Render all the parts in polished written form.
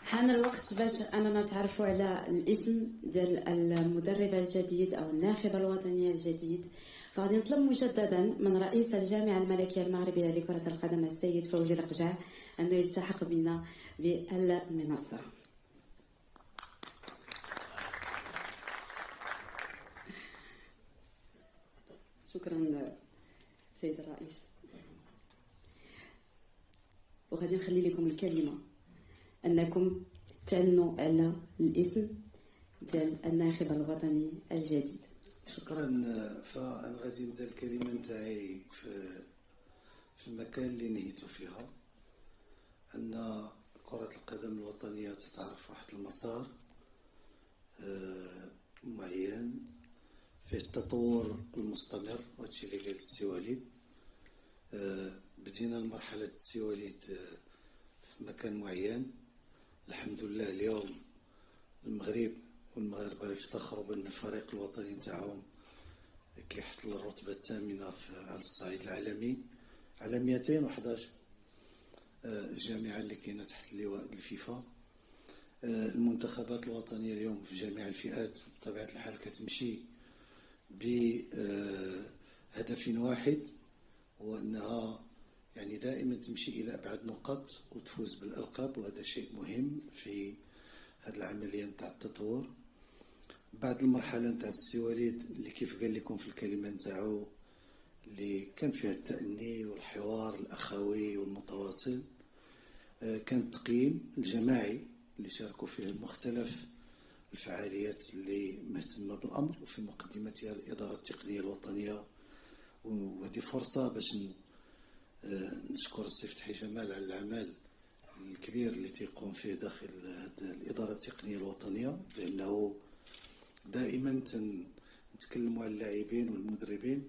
حان الوقت باش أننا نتعرفوا على الاسم ديال المدرب الجديد أو الناخب الوطني الجديد. فغادي نطلب مجددا من رئيس الجامعة الملكية المغربية لكرة القدم السيد فوزي القجع أنه يلتحق بنا بالمنصة. شكرا سيد الرئيس. وغادي نخلي لكم الكلمة أنكم تعلنوا على الاسم ديال الناخب الوطني الجديد. شكرا. فأنا غادي نبدا الكلمة نتاعي في المكان اللي نهيت فيها، أن كرة القدم الوطنية تتعرف واحد المسار معين فيه التطور المستمر، وهادشي اللي قال السي وليد. بدينا مرحلة السي وليد في مكان معين، الحمد لله اليوم المغرب والمغاربة يفتخروا بأن الفريق الوطني نتاعهم كيحصل الرتبة الثامنة على الصعيد العالمي على 211 جامعة اللي كاينة تحت اللواء الفيفا. المنتخبات الوطنية اليوم في جميع الفئات بطبيعة الحال كتمشي بهدف واحد، هو أنها يعني دائما تمشي إلى أبعد نقاط وتفوز بالألقاب، وهذا شيء مهم في هذه العملية نتاع التطور. بعد المرحلة نتاع السي وليد اللي كيف قال لكم في الكلمة نتاعو اللي كان فيها التأني والحوار الأخوي والمتواصل، كان التقييم الجماعي اللي شاركوا فيه مختلف الفعاليات اللي مهتمة بالأمر، وفي مقدمتها الإدارة التقنية الوطنية. وهذه فرصة باش نشكر السي فتحي جمال على العمل الكبير اللي تيقوم فيه داخل الإدارة التقنية الوطنية، لأنه دائما نتكلموا على اللاعبين والمدربين،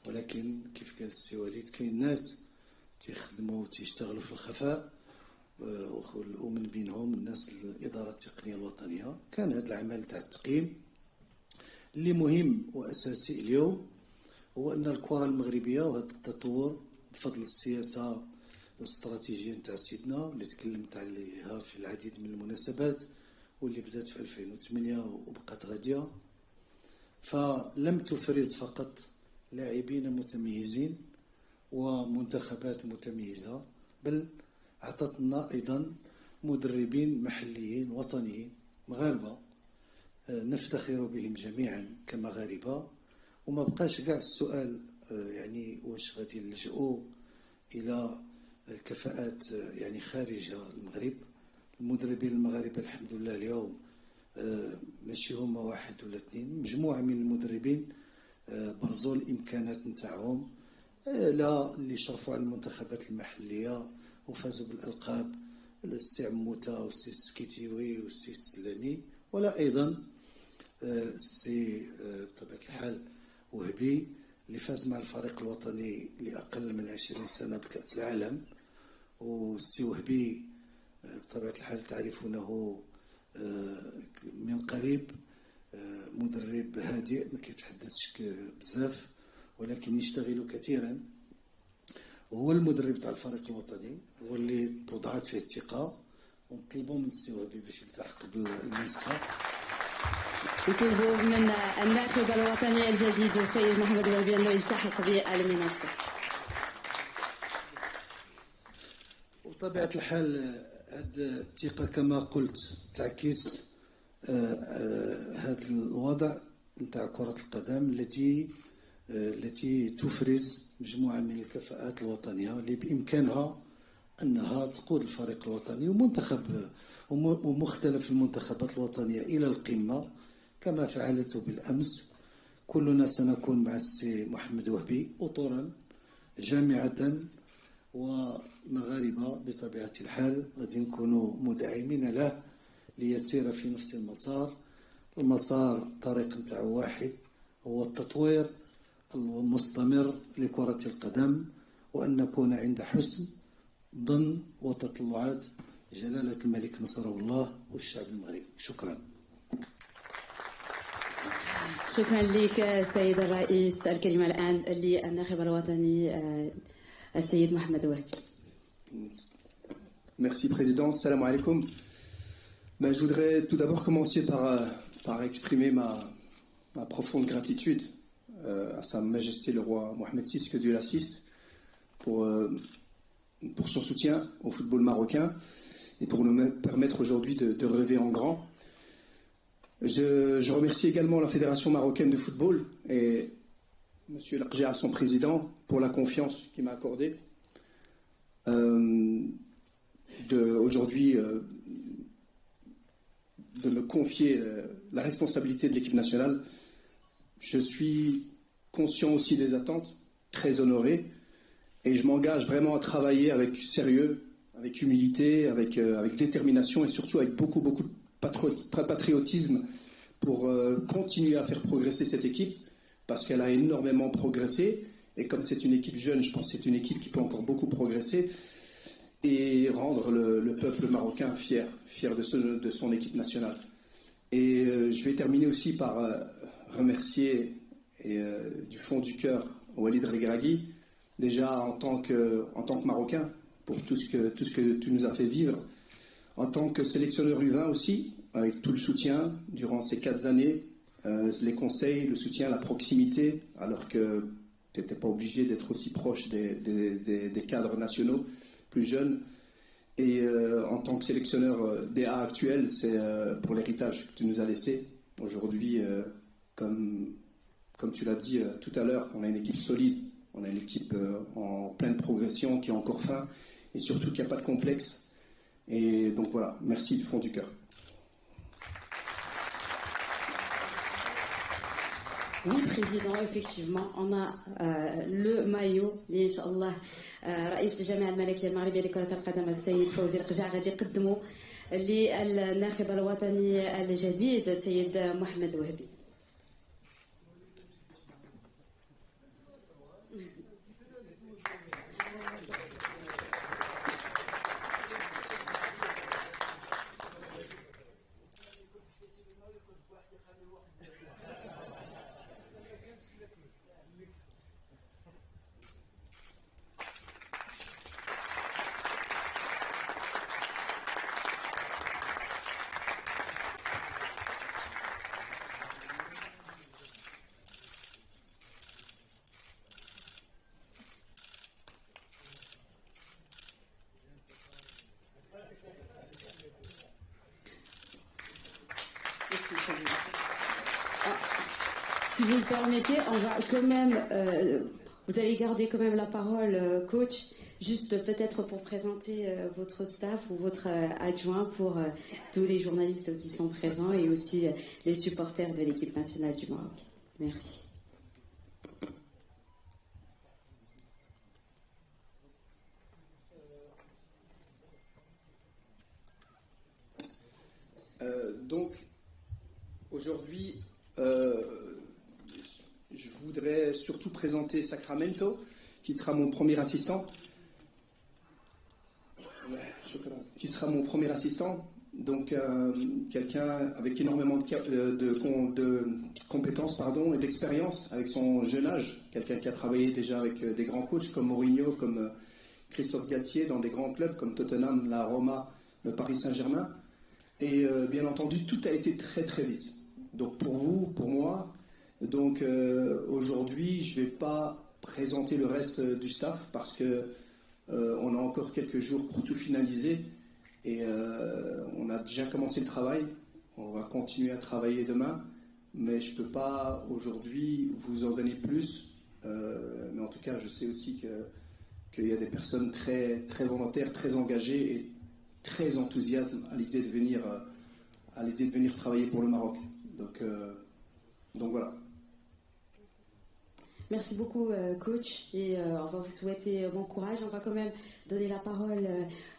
ولكن كيف قال السي وليد كاين ناس تيخدموا وتيشتغلوا في الخفاء، ومن بينهم الناس الإدارة التقنية الوطنية. كان هذا العمل تاع التقييم اللي مهم وأساسي اليوم، هو أن الكرة المغربية وهذا التطور بفضل السياسة الاستراتيجية نتاع سيدنا اللي تكلمت عليها في العديد من المناسبات، واللي بدات في 2008 وبقات غادية، فلم تفرز فقط لاعبين متميزين ومنتخبات متميزة، بل أعطتنا أيضا مدربين محليين وطنيين مغاربة نفتخر بهم جميعا كمغاربة. وما بقاش كاع السؤال يعني واش غادي نلجؤوا إلى كفاءات يعني خارج المغرب. المدربين المغاربة الحمد لله اليوم ماشي هما واحد ولا اثنين، مجموعة من المدربين برزوا الإمكانات نتاعهم، لا اللي شرفوا على المنتخبات المحلية وفازوا بالألقاب، السي عموتة والسي السكيتيوي والسي السلامي، ولا أيضا السي بطبيعة الحال وهبي اللي فاز مع الفريق الوطني لأقل من 20 سنة بكأس العالم. والسي وهبي بطبيعة الحال تعرفونه من قريب، مدرب هادئ ما كيتحدثش بزاف ولكن يشتغل كثيرا، وهو المدرب تاع الفريق الوطني، هو اللي توضعت فيه الثقة. ونطلبوا من السي وهبي باش يلتحق بالمنصة. نطلبوا من الناخب الوطني الجديد السيد محمد وهبي أنه يلتحق بالمنصة. وطبيعة الحال هذه الثقة كما قلت تعكس هذا الوضع نتاع كرة القدم التي تفرز مجموعة من الكفاءات الوطنية اللي بإمكانها أنها تقود الفريق الوطني ومنتخب ومختلف المنتخبات الوطنية إلى القمة كما فعلته بالأمس. كلنا سنكون مع السي محمد وهبي أطورا جامعة ومغاربة بطبيعة الحال، غادي نكونوا مدعمين له ليسير في نفس المسار طريق نتاعو واحد، هو التطوير المستمر لكرة القدم، وأن نكون عند حسن ظن وتطلعات جلالة الملك نصره الله والشعب المغربي. شكرا. شكرا لك سيد الرئيس. الكلمة الآن للناخب الوطني السيد محمد وهبي. Merci Président. Salam alaikum. Je voudrais tout d'abord commencer par exprimer ma profonde gratitude à Sa Majesté le roi Mohamed VI, que Dieu l'assiste, pour son soutien au football marocain et pour nous permettre aujourd'hui de rêver en grand. Je remercie également la Fédération marocaine de football et M. Largea, son président, pour la confiance qu'il m'a accordée. Aujourd'hui, de me confier la responsabilité de l'équipe nationale. Je suis conscient aussi des attentes, très honoré, et je m'engage vraiment à travailler avec sérieux, avec humilité, avec détermination et surtout avec beaucoup de patriotisme pour continuer à faire progresser cette équipe, parce qu'elle a énormément progressé, et comme c'est une équipe jeune, je pense que c'est une équipe qui peut encore beaucoup progresser, et rendre le peuple marocain fier de son équipe nationale. Et je vais terminer aussi par remercier du fond du cœur Walid Regragui, déjà en tant que Marocain, pour tout ce que tu nous as fait vivre, en tant que sélectionneur U20 aussi, avec tout le soutien durant ces 4 années, les conseils, le soutien, la proximité, alors que tu n'étais pas obligé d'être aussi proche des cadres nationaux plus jeunes. Et en tant que sélectionneur des A actuels, c'est pour l'héritage que tu nous as laissé. Aujourd'hui, comme tu l'as dit tout à l'heure, on a une équipe solide, on a une équipe en pleine progression, qui a encore faim, et surtout qu'il n'y a pas de complexe. Et donc voilà, merci du fond du cœur. Oui, Président, effectivement, on a le maillot اللي ان شاء الله رئيس الجامعه الملكيه المغربيه لكره القدم السيد فوزي القجع غادي يقدمه للناخب الوطني الجديد السيد محمد وهبي. Si vous le permettez, on va quand même, vous allez garder quand même la parole, coach, juste peut-être pour présenter votre staff ou votre adjoint pour tous les journalistes qui sont présents et aussi les supporters de l'équipe nationale du Maroc. Merci. Donc, aujourd'hui, je voudrais surtout présenter Sacramento, qui sera mon premier assistant. Donc, quelqu'un avec énormément de compétences et d'expérience avec son jeune âge. Quelqu'un qui a travaillé déjà avec des grands coachs comme Mourinho, comme Christophe Galtier, dans des grands clubs comme Tottenham, la Roma, le Paris Saint-Germain. Et bien entendu, tout a été très très vite. Donc pour vous, pour moi, donc aujourd'hui, je ne vais pas présenter le reste du staff parce que on a encore quelques jours pour tout finaliser et on a déjà commencé le travail. On va continuer à travailler demain, mais je ne peux pas aujourd'hui vous en donner plus. Mais en tout cas, je sais aussi qu'il y a des personnes très très volontaires, très engagées et très enthousiastes à l'idée de venir travailler pour le Maroc. Donc voilà. Merci beaucoup, coach, et on va vous souhaiter bon courage. On va quand même donner la parole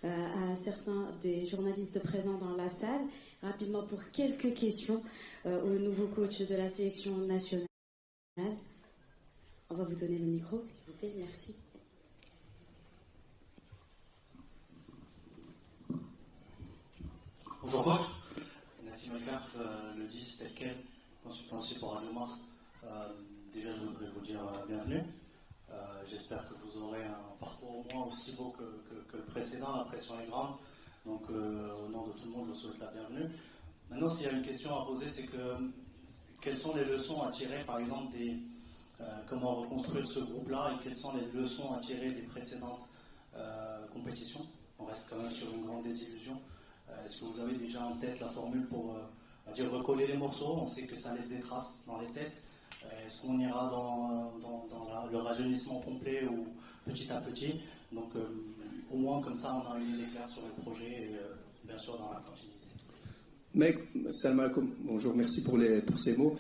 à certains des journalistes présents dans la salle, rapidement pour quelques questions au nouveau coach de la sélection nationale. On va vous donner le micro, s'il vous plaît. Merci. Bonjour coach, Nassim Alkarf, le 10 tel quel, consultant support Radio Mars. Déjà, je voudrais vous dire bienvenue. J'espère que vous aurez un parcours au moins aussi beau que le précédent. La pression est grande. Donc au nom de tout le monde, je vous souhaite la bienvenue. Maintenant, s'il y a une question à poser, c'est que quelles sont les leçons à tirer, par exemple, comment reconstruire ce groupe-là, et quelles sont les leçons à tirer des précédentes compétitions? On reste quand même sur une grande désillusion. Est-ce que vous avez déjà en tête la formule pour recoller les morceaux? On sait que ça laisse des traces dans les têtes. Est-ce qu'on ira dans le rajeunissement complet ou petit à petit? Donc au moins comme ça, on a une idée claire sur le projet et bien sûr dans la continuité. Mais, salam alaikum, bonjour, merci pour ces mots.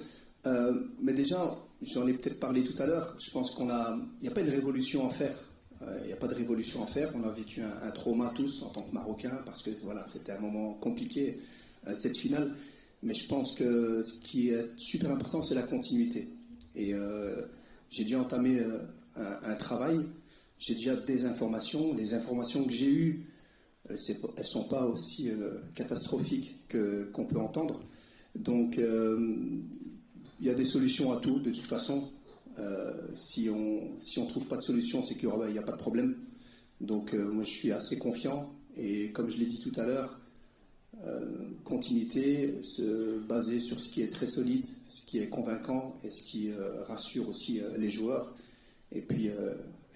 Mais déjà, j'en ai peut-être parlé tout à l'heure, je pense il n'y a pas de révolution à faire. Il n'y a pas de révolution à faire. On a vécu un trauma tous en tant que Marocains, parce que voilà, c'était un moment compliqué, cette finale. Mais je pense que ce qui est super important, c'est la continuité. Et j'ai déjà entamé un travail, j'ai déjà des informations. Les informations que j'ai eues, elles ne sont pas aussi catastrophiques qu'on peut entendre. Donc, il y a des solutions à tout, de toute façon. Si on trouve pas de solution, c'est qu'il n'y a pas de problème. Donc, moi, je suis assez confiant. Et comme je l'ai dit tout à l'heure, continuité, se baser sur ce qui est très solide, ce qui est convaincant et ce qui rassure aussi les joueurs. Et puis,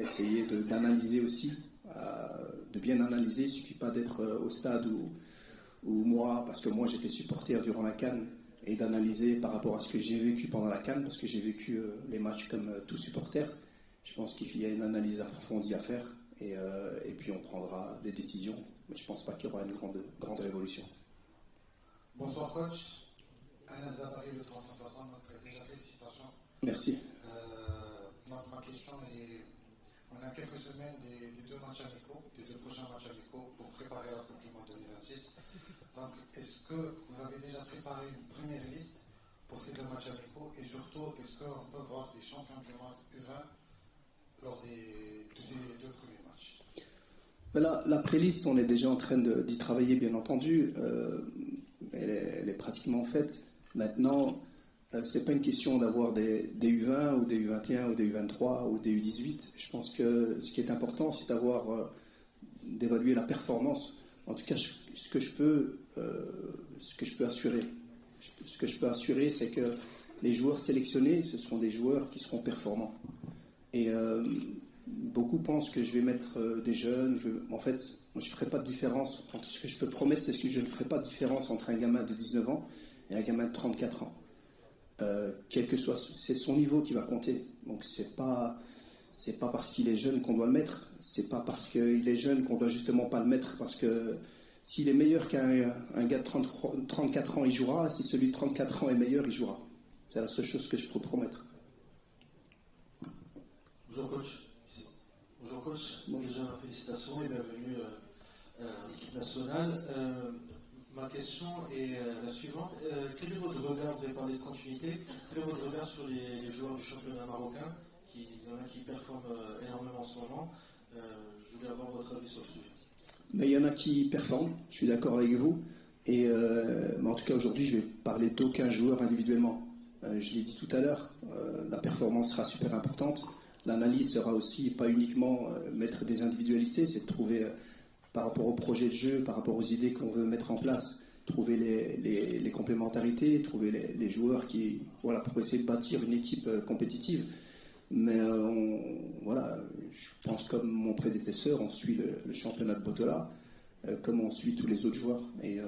essayer d'analyser aussi, de bien analyser. Il ne suffit pas d'être au stade où moi, parce que moi j'étais supporter durant la CAN, et d'analyser par rapport à ce que j'ai vécu pendant la CAN, parce que j'ai vécu les matchs comme tout supporter. Je pense qu'il y a une analyse approfondie à faire, et puis on prendra des décisions. Mais je ne pense pas qu'il y aura une grande révolution. Bonsoir coach, Anas Zabari, le 360, donc déjà félicitations. Merci. Ma question est, on a quelques semaines des deux prochains matchs amicaux pour préparer la Coupe du Monde 2026. Donc est-ce que vous avez déjà préparé une première liste pour ces deux matchs amicaux, et surtout est-ce qu'on peut voir des champions du monde U20 lors de ces deux premiers matchs? La pré-liste, on est déjà en train d'y travailler, bien entendu. Elle est pratiquement faite. Maintenant, ce n'est pas une question d'avoir des U20 ou des U21 ou des U23 ou des U18. Je pense que ce qui est important, c'est d'évaluer la performance. En tout cas, ce que je peux assurer. Ce que je peux assurer, c'est que les joueurs sélectionnés, ce seront des joueurs qui seront performants. Et beaucoup pensent que je vais mettre des jeunes. En fait, moi, je ne ferai pas de différence. Entre ce que je peux promettre, c'est que je ne ferai pas de différence entre un gamin de 19 ans et un gamin de 34 ans. Quel que soit, c'est son niveau qui va compter. Donc c'est pas parce qu'il est jeune qu'on doit le mettre. C'est pas parce qu'il est jeune qu'on doit justement pas le mettre. Parce que s'il est meilleur qu'un gars de 34 ans, il jouera. Si celui de 34 ans est meilleur, il jouera. C'est la seule chose que je peux promettre. Bonjour coach. Bonjour coach. Bonjour. Déjà félicitations et bienvenue à l'équipe nationale. Ma question est la suivante. Quel est votre regard, vous avez parlé de continuité, quel est votre regard sur les joueurs du championnat marocain? Il y en a qui performent énormément en ce moment. Je voulais avoir votre avis sur le sujet. Mais il y en a qui performent, je suis d'accord avec vous. Mais en tout cas, aujourd'hui, je vais parler d'aucun joueur individuellement. Je l'ai dit tout à l'heure, la performance sera super importante. L'analyse sera aussi pas uniquement mettre des individualités, c'est de trouver, par rapport au projet de jeu, par rapport aux idées qu'on veut mettre en place, trouver les complémentarités, trouver les joueurs pour essayer de bâtir une équipe compétitive. Mais je pense comme mon prédécesseur, on suit le championnat de Botola, comme on suit tous les autres joueurs. Et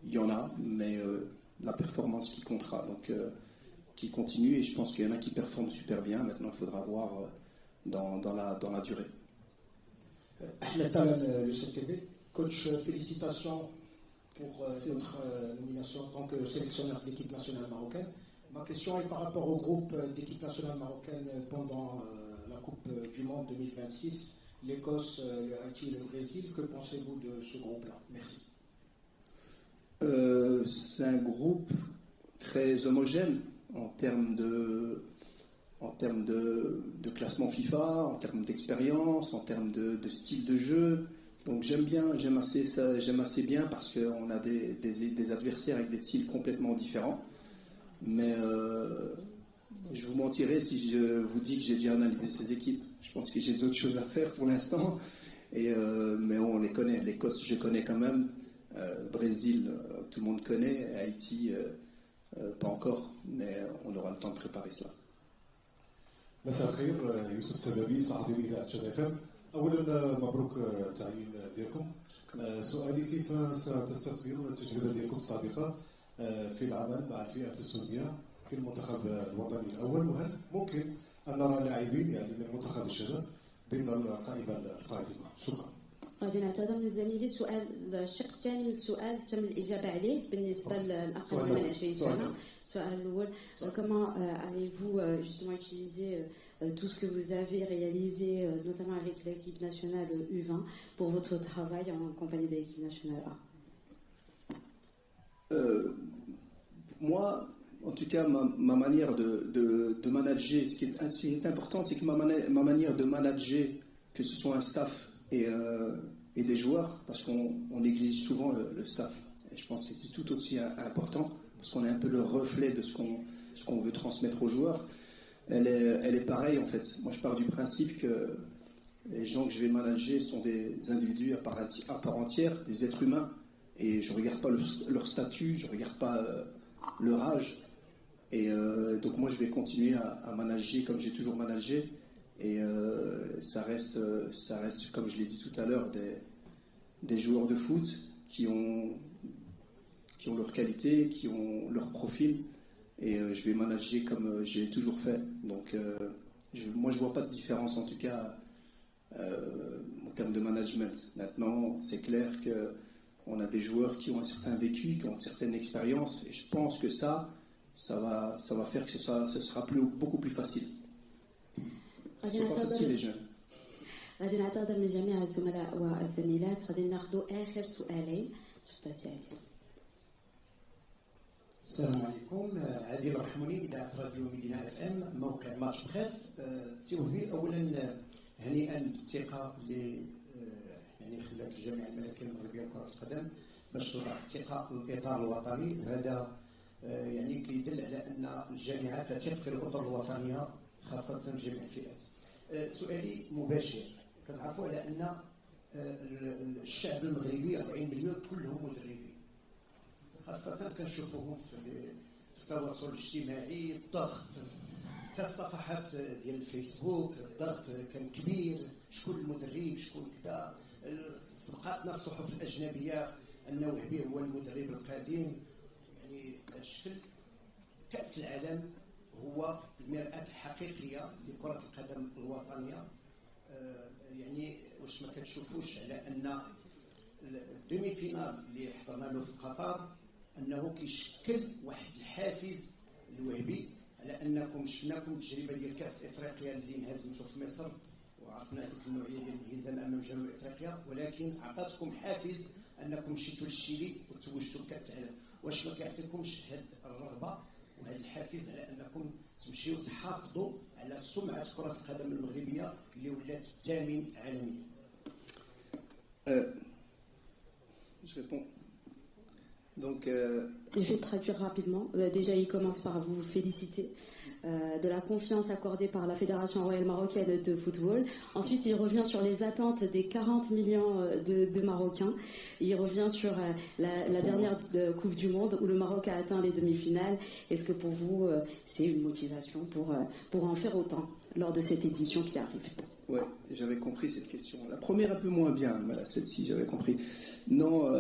il y en a, mais la performance qui comptera, donc qui continue. Et je pense qu'il y en a qui performent super bien. Maintenant, il faudra voir dans la durée. Ahmed Talal, le CTV. Coach, félicitations pour votre nomination en tant que sélectionneur de l'équipe nationale marocaine. Ma question est par rapport au groupe d'équipe nationale marocaine pendant la Coupe du Monde 2026, l'Écosse, le Haïti et le Brésil. Que pensez-vous de ce groupe-là? Merci. C'est un groupe très homogène en termes de classement FIFA, en termes d'expérience, en termes de style de jeu. Donc j'aime assez bien parce qu'on a des adversaires avec des styles complètement différents. Mais je vous mentirais si je vous dis que j'ai déjà analysé ces équipes. Je pense que j'ai d'autres choses à faire pour l'instant. Mais on les connaît. L'Écosse, je connais quand même. Brésil, tout le monde connaît. Haïti, pas encore. Mais on aura le temps de préparer cela. مساء الخير يوسف تبابي صحفي بإذاعة شان اف ام. اولا مبروك التعيين ديالكم. سؤالي كيف ستستثمرون التجربه ديالكم السابقه في العمل مع الفئات السنيه في المنتخب الوطني الاول، وهل ممكن ان نرى لاعبين يعني من منتخب الشباب ضمن القائمه القادمه؟ شكرا. غادي نعتذر من زميلي. الشق الثاني من السؤال تم الإجابة عليه بالنسبة للأقل من 20 سنة. السؤال الأول: comment allez-vous justement utiliser tout ce que vous avez réalisé, notamment avec l'équipe nationale U20, pour votre travail en compagnie de l'équipe nationale A? Moi, en tout cas, ma manière de manager, ce qui est important, c'est que ma manière de manager, que ce soit un staff et des joueurs, parce qu'on néglige souvent le staff. Et je pense que c'est tout aussi important, parce qu'on est un peu le reflet de ce qu'on veut transmettre aux joueurs. Elle est pareille en fait. Moi je pars du principe que les gens que je vais manager sont des individus à part entière, des êtres humains, et je ne regarde pas leur statut, je ne regarde pas leur âge. Et donc moi je vais continuer à manager comme j'ai toujours managé. Et ça reste, comme je l'ai dit tout à l'heure, des joueurs de foot qui ont leur qualité, qui ont leur profil. Et je vais manager comme j'ai toujours fait. Donc moi je ne vois pas de différence en tout cas en termes de management. Maintenant, c'est clair qu'on a des joueurs qui ont un certain vécu, qui ont une certaine expérience. Et je pense que ça va faire que ce sera beaucoup plus facile. غادي نعتذر من جميع الزملاء والزميلات. غادي ناخذوا اخر سؤالين. تفضل سي عادل. السلام عليكم. عادل رحموني، اذاعه راديو مدينه اف ام، موقع ماتش بريس. سي وهبي، اولا هنيئا بالثقه اللي يعني خلات الجامعه الملكيه المغربيه لكره القدم باش توضع الثقه في الاطار الوطني، وهذا يعني كيدل على ان الجامعه تثق في الاطر الوطنيه خاصه في جميع الفئات. سؤالي مباشر. كتعرفوا على ان الشعب المغربي 40 مليون كلهم مدربين، خاصه كنشوفوهم في التواصل الاجتماعي، الضغط حتى الصفحات ديال الفيسبوك، الضغط كان كبير، شكون المدرب، شكون كذا. سبقاتنا الصحف الاجنبيه ان وهبي هو المدرب القادم. يعني بهذا الشكل كاس العالم هو المرآة الحقيقيه لكره القدم الوطنيه. يعني واش ما كتشوفوش على ان الدومي فينال اللي حضرنا له في قطر انه كيشكل واحد الحافز الوهبي، على انكم شفناكم التجربه ديال كاس افريقيا اللي انهزمتوا في مصر وعرفنا هذيك النوعيه ديال الانهزام امام جنوب افريقيا، ولكن عطاتكم حافز انكم مشيتوا للشيلي وتوجتوا بكاس العالم. واش ما كيعطيكمش هذه الرغبه وهذا الحافز على انكم تمشيو تحافظوا على سمعه كره القدم المغربيه اللي ولات الثامن عالميا؟ Je réponds. Donc, Je vais traduire rapidement. Déjà, il commence par vous féliciter de la confiance accordée par la Fédération royale marocaine de football. Ensuite, il revient sur les attentes des 40 millions de Marocains. Il revient sur la dernière Coupe du Monde où le Maroc a atteint les demi-finales. Est-ce que pour vous, c'est une motivation pour en faire autant lors de cette édition qui arrive? Ouais, j'avais compris cette question. La première un peu moins bien, voilà, celle-ci j'avais compris. Non,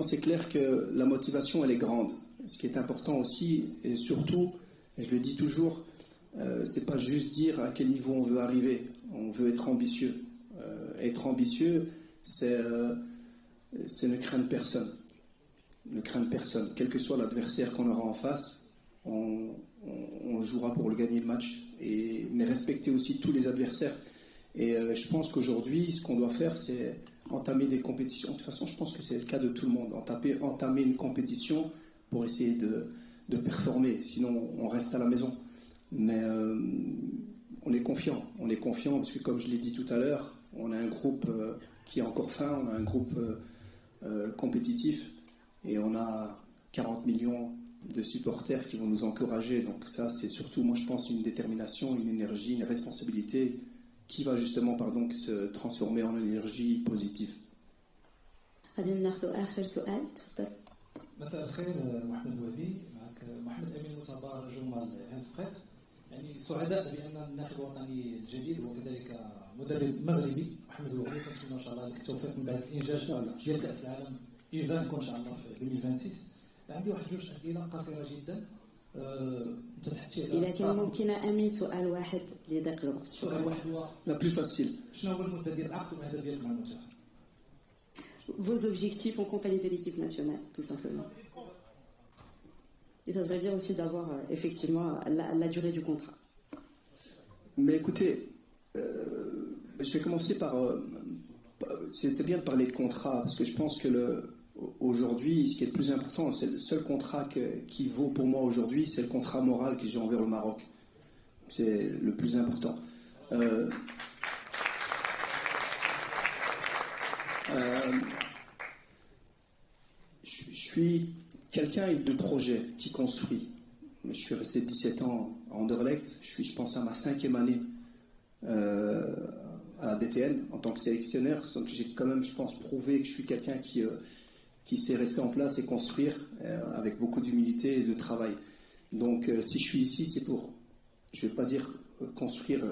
c'est clair que la motivation elle est grande. Ce qui est important aussi, et surtout, et je le dis toujours, c'est pas juste dire à quel niveau on veut arriver. On veut être ambitieux. Être ambitieux, c'est ne craindre personne. Ne craindre personne. Quel que soit l'adversaire qu'on aura en face, on jouera pour le gagner le match. Mais respecter aussi tous les adversaires. Et je pense qu'aujourd'hui, ce qu'on doit faire, c'est entamer des compétitions. De toute façon, je pense que c'est le cas de tout le monde. Entamer une compétition pour essayer de performer. Sinon, on reste à la maison. Mais on est confiant. On est confiant parce que, comme je l'ai dit tout à l'heure, on a un groupe qui est encore fin. On a un groupe compétitif. Et on a 40 millions de supporters qui vont nous encourager. Donc ça, c'est surtout, moi, je pense, une détermination, une énergie, une responsabilité qui va justement se transformer en énergie positive. غادي ناخذوا اخر سؤال تفضل. مساء الخير محمد وهبي، معك محمد امين متابع جورنال هانس بريس. يعني سعداء بان الناخب الوطني الجديد وكذلك مدرب مغربي محمد وهبي، كنتمنى ان شاء الله لك التوفيق من بعد الانجاز ديال كاس العالم ايفان كون ان شاء الله في 2026. عندي واحد جوج اسئله قصيره جدا. انت تحكي على اذا كان ممكن امين سؤال واحد لضيق الوقت. سؤال واحد هو لا بلو فاسيل. شنو هو المده ديال العقد والهدف ديالك مع المنتخب؟ Vos objectifs en compagnie de l'équipe nationale, tout simplement. Et ça serait bien aussi d'avoir effectivement la durée du contrat. Mais écoutez, je vais commencer par... c'est bien de parler de contrat, parce que je pense que aujourd'hui, ce qui est le plus important, c'est le seul contrat qui vaut pour moi aujourd'hui, c'est le contrat moral que j'ai envers le Maroc. C'est le plus important. Je suis quelqu'un de projet qui construit. Je suis resté 17 ans à Anderlecht. Je pense, à ma 5e année à la DTN en tant que sélectionneur. Donc j'ai quand même, je pense, prouvé que je suis quelqu'un qui sait rester en place et construire avec beaucoup d'humilité et de travail. Donc si je suis ici, c'est pour, je ne vais pas dire construire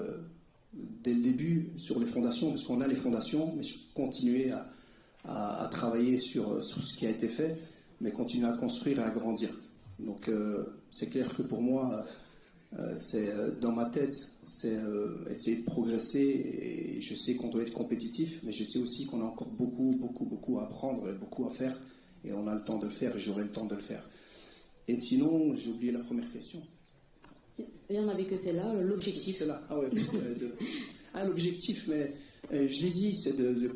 dès le début sur les fondations, parce qu'on a les fondations, mais continuer à travailler sur ce qui a été fait, mais continuer à construire et à grandir. Donc c'est clair que pour moi, c'est dans ma tête, c'est essayer de progresser, et je sais qu'on doit être compétitif, mais je sais aussi qu'on a encore beaucoup à apprendre et beaucoup à faire, et on a le temps de le faire, et j'aurai le temps de le faire. Et sinon, j'ai oublié la première question. Il y en avait que c'est là, l'objectif. C'est là, ah ouais. L'objectif, mais je l'ai dit, c'est de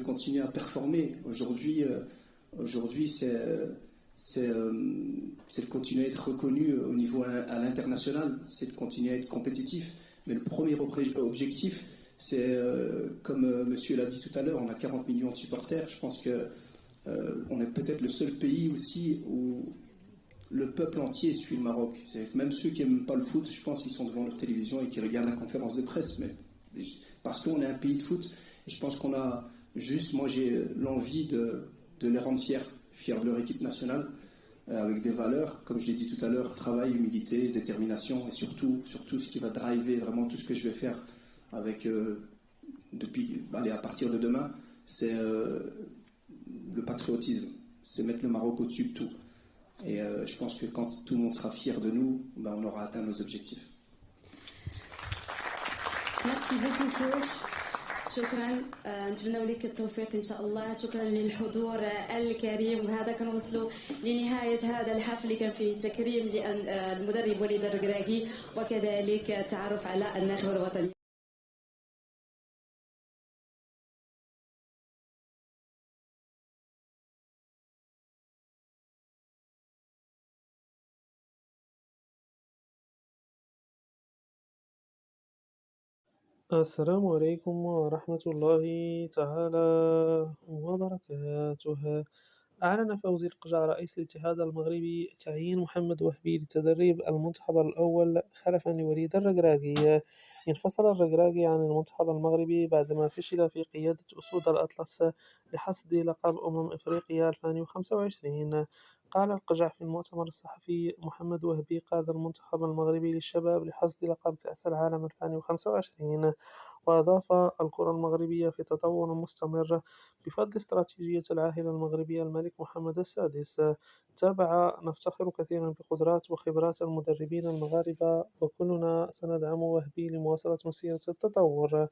continuer à performer. Aujourd'hui, c'est de continuer à être reconnu au niveau à l'international, c'est de continuer à être compétitif. Mais le premier objectif, c'est, comme monsieur l'a dit tout à l'heure, on a 40 millions de supporters. Je pense qu'on est peut-être le seul pays aussi où le peuple entier suit le Maroc. Même ceux qui n'aiment pas le foot, je pense qu'ils sont devant leur télévision et qui regardent la conférence de presse, mais parce qu'on est un pays de foot. Et je pense qu'on a juste, moi j'ai l'envie de les rendre fiers de leur équipe nationale, avec des valeurs, comme je l'ai dit tout à l'heure, travail, humilité, détermination, et surtout ce qui va driver vraiment tout ce que je vais faire avec, à partir de demain, c'est le patriotisme, c'est mettre le Maroc au-dessus de tout. Et je pense que quand tout le monde sera fier de nous, on aura atteint nos objectifs. Merci beaucoup coach. شكرا، نتمنى لك التوفيق ان شاء الله. شكرا للحضور الكريم، وهذا كنوصلوا لنهايه هذا الحفل اللي كان فيه تكريم للمدرب وليد الركراكي وكذلك التعرف على الناخب الوطني. السلام عليكم ورحمة الله تعالى وبركاته. أعلن فوزي القجع رئيس الاتحاد المغربي تعيين محمد وهبي لتدريب المنتخب الأول خلفا لوليد الركراكي. انفصل الركراكي عن المنتخب المغربي بعدما فشل في قيادة أسود الأطلس لحصد لقب إفريقيا 2025. قال القجع في المؤتمر الصحفي: محمد وهبي قاد المنتخب المغربي للشباب لحصد لقب كأس العالم 2025. وأضاف: الكرة المغربية في تطور مستمر بفضل استراتيجية العاهل المغربي الملك محمد السادس. تابع: نفتخر كثيرا بقدرات وخبرات المدربين المغاربة، وكلنا سندعم وهبي لمواصلة مسيرة التطور.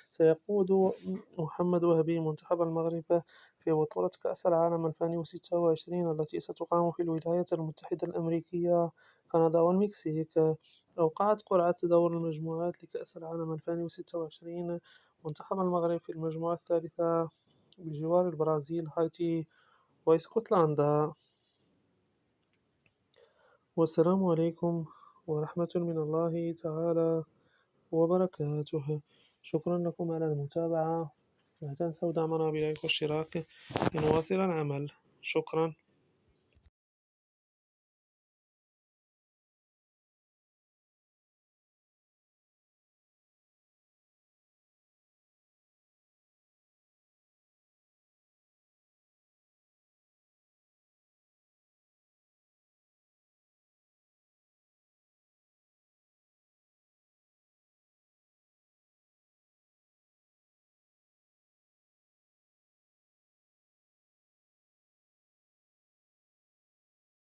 سيقود محمد وهبي منتخب المغرب في بطولة كأس العالم 2026 التي ستقام في الولايات المتحدة الأمريكية، كندا والمكسيك. أوقعت قرعة دور المجموعات لكأس العالم 2026 منتخب المغرب في المجموعة الثالثة بجوار البرازيل، هايتي واسكتلندا. والسلام عليكم ورحمة من الله تعالى وبركاته. شكرا لكم على المتابعة، لا تنسوا دعمنا بلايك والاشتراك لنواصل العمل. شكرا.